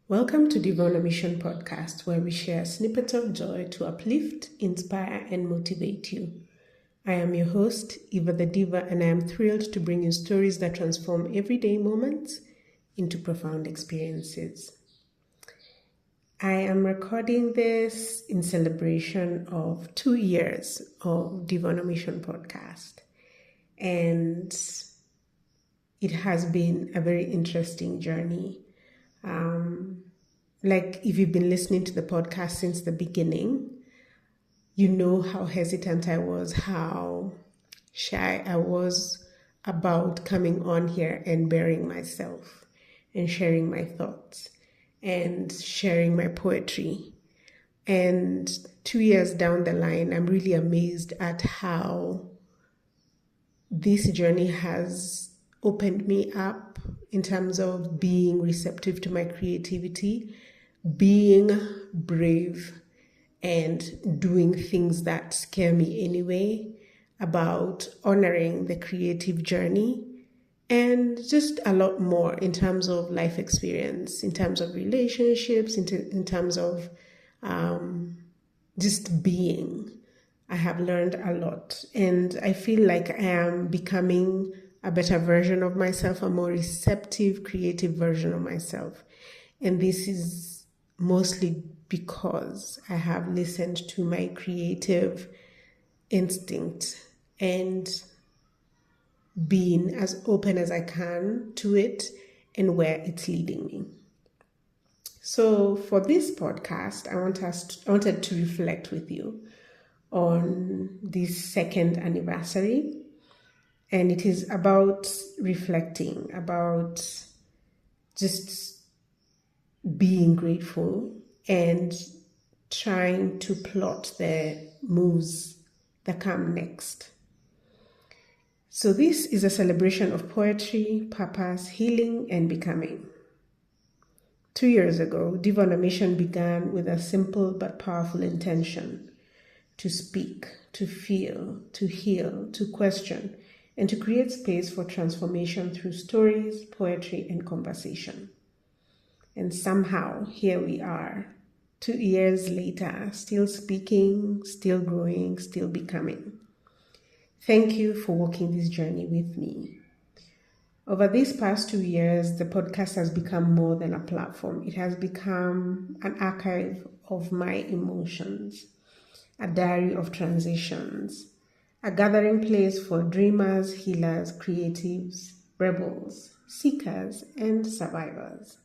Welcome to DivaOnAMission podcast, where we share snippets of joy to uplift, inspire, and motivate you. I am your host, Eva the Diva, and I am thrilled to bring you stories that transform everyday moments into profound experiences. I am recording this in celebration of 2 years of DivaOnAMission podcast, and it has been a very interesting journey. Like if you've been listening to the podcast since the beginning, you know how hesitant I was, how shy I was about coming on here and bearing myself and sharing my thoughts and sharing my poetry. And 2 years down the line, I'm really amazed at how this journey has opened me up in terms of being receptive to my creativity, being brave, and doing things that scare me anyway, about honoring the creative journey, and just a lot more in terms of life experience, in terms of relationships, in terms of just being. I have learned a lot, and I feel like I am becoming a better version of myself, a more receptive, creative version of myself. And this is mostly because I have listened to my creative instinct and been as open as I can to it and where it's leading me. So for this podcast, I wanted to reflect with you on this second anniversary. And it is about reflecting, about just being grateful and trying to plot the moves that come next. So this is a celebration of poetry, purpose, healing, and becoming. 2 years ago, DivaOnAMission began with a simple but powerful intention: to speak, to feel, to heal, to question, and to create space for transformation through stories, poetry, and conversation. And somehow, here we are, 2 years later, still speaking, still growing, still becoming. Thank you for walking this journey with me. Over these past 2 years, the podcast has become more than a platform. It has become an archive of my emotions, a diary of transitions, a gathering place for dreamers, healers, creatives, rebels, seekers, and survivors.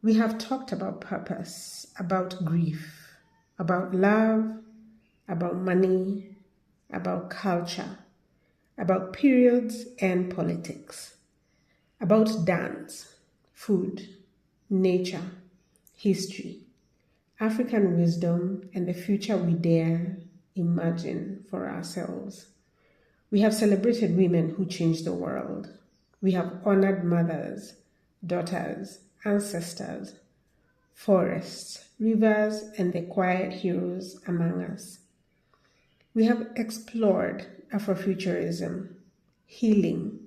We have talked about purpose, about grief, about love, about money, about culture, about periods and politics, about dance, food, nature, history, African wisdom, and the future we dare imagine for ourselves. We have celebrated women who changed the world. We have honored mothers, daughters, ancestors, forests, rivers, and the quiet heroes among us. We have explored Afrofuturism, healing,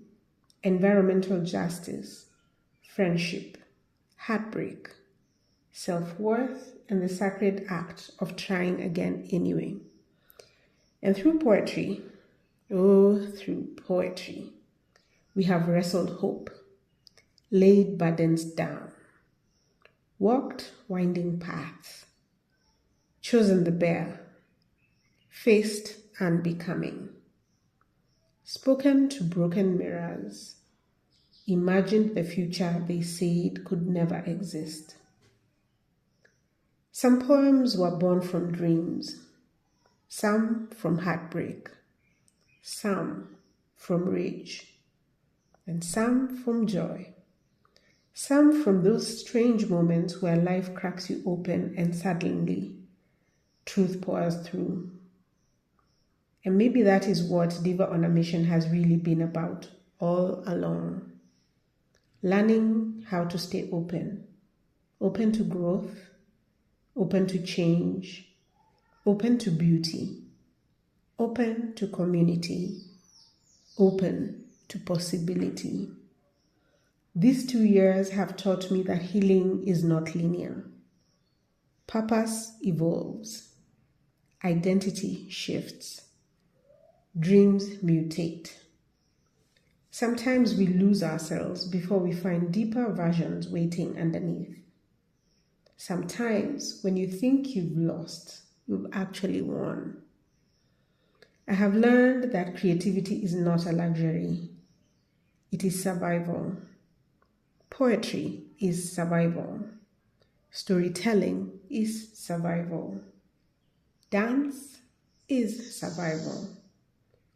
environmental justice, friendship, heartbreak, self-worth, and the sacred act of trying again anyway. And through poetry, through poetry, we have wrestled hope, laid burdens down, walked winding paths, chosen the bear, faced unbecoming, spoken to broken mirrors, imagined the future they said could never exist. Some poems were born from dreams, some from heartbreak, some from rage, and some from joy. Some from those strange moments where life cracks you open and suddenly truth pours through. And maybe that is what DivaOnAMission has really been about all along. Learning how to stay open to growth, open to change, open to beauty, open to community, open to possibility. These 2 years have taught me that healing is not linear. Purpose evolves. Identity shifts. Dreams mutate. Sometimes we lose ourselves before we find deeper versions waiting underneath. Sometimes when you think you've lost, you've actually won. I have learned that creativity is not a luxury. It is survival. Poetry is survival. Storytelling is survival. Dance is survival.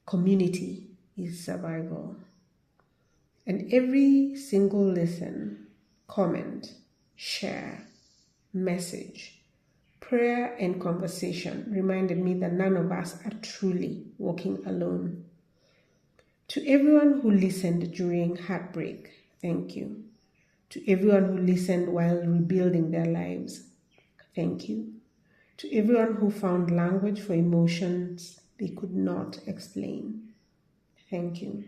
Community is survival. And every single listen, comment, share, message, prayer, and conversation reminded me that none of us are truly walking alone. To everyone who listened during heartbreak, thank you. To everyone who listened while rebuilding their lives, thank you. To everyone who found language for emotions they could not explain, thank you.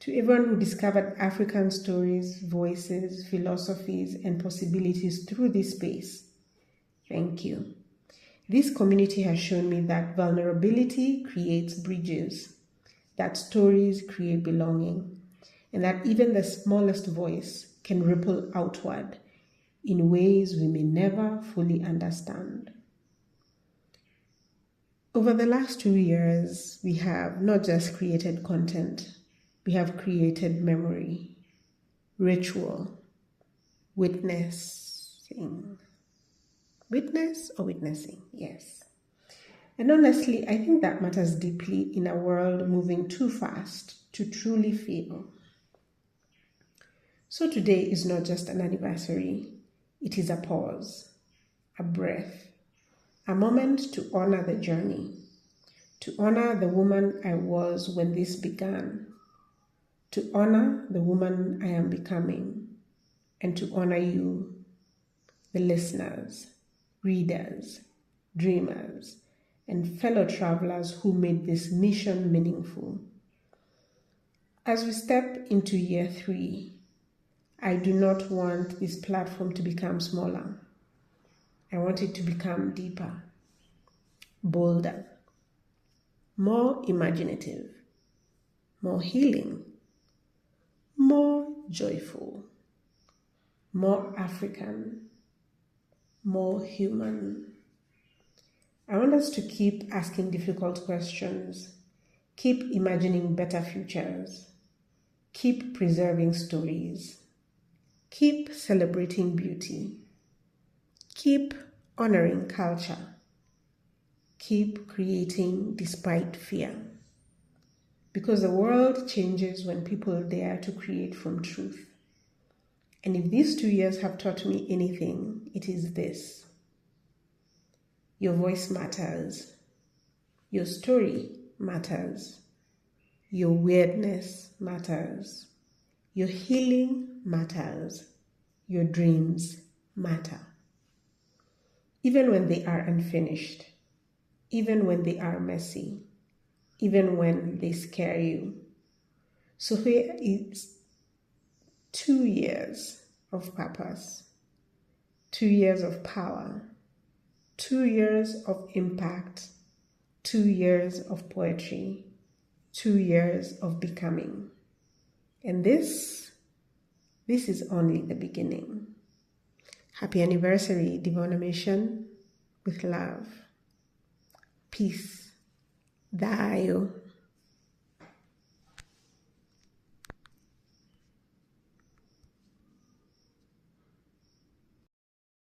To everyone who discovered African stories, voices, philosophies, and possibilities through this space, thank you. This community has shown me that vulnerability creates bridges, that stories create belonging, and that even the smallest voice can ripple outward in ways we may never fully understand. Over the last 2 years, we have not just created content, we have created memory, ritual, witnessing. Witness or witnessing? Yes. And honestly, I think that matters deeply in a world moving too fast to truly feel. So today is not just an anniversary, it is a pause, a breath, a moment to honor the journey, to honor the woman I was when this began, to honor the woman I am becoming, and to honor you, the listeners, readers, dreamers, and fellow travelers who made this mission meaningful. As we step into year 3, I do not want this platform to become smaller. I want it to become deeper, bolder, more imaginative, more healing, more joyful, more African, more human. I want us to keep asking difficult questions, keep imagining better futures, keep preserving stories, keep celebrating beauty, keep honoring culture, keep creating despite fear. Because the world changes when people dare to create from truth. And if these 2 years have taught me anything, it is this. Your voice matters. Your story matters. Your weirdness matters. Your healing matters. Your dreams matter. Even when they are unfinished, even when they are messy, even when they scare you. So here is 2 years of purpose, 2 years of power, 2 years of impact, 2 years of poetry, 2 years of becoming. And this is only the beginning. Happy anniversary, DivaOnAMission, with love. Peace. Dio.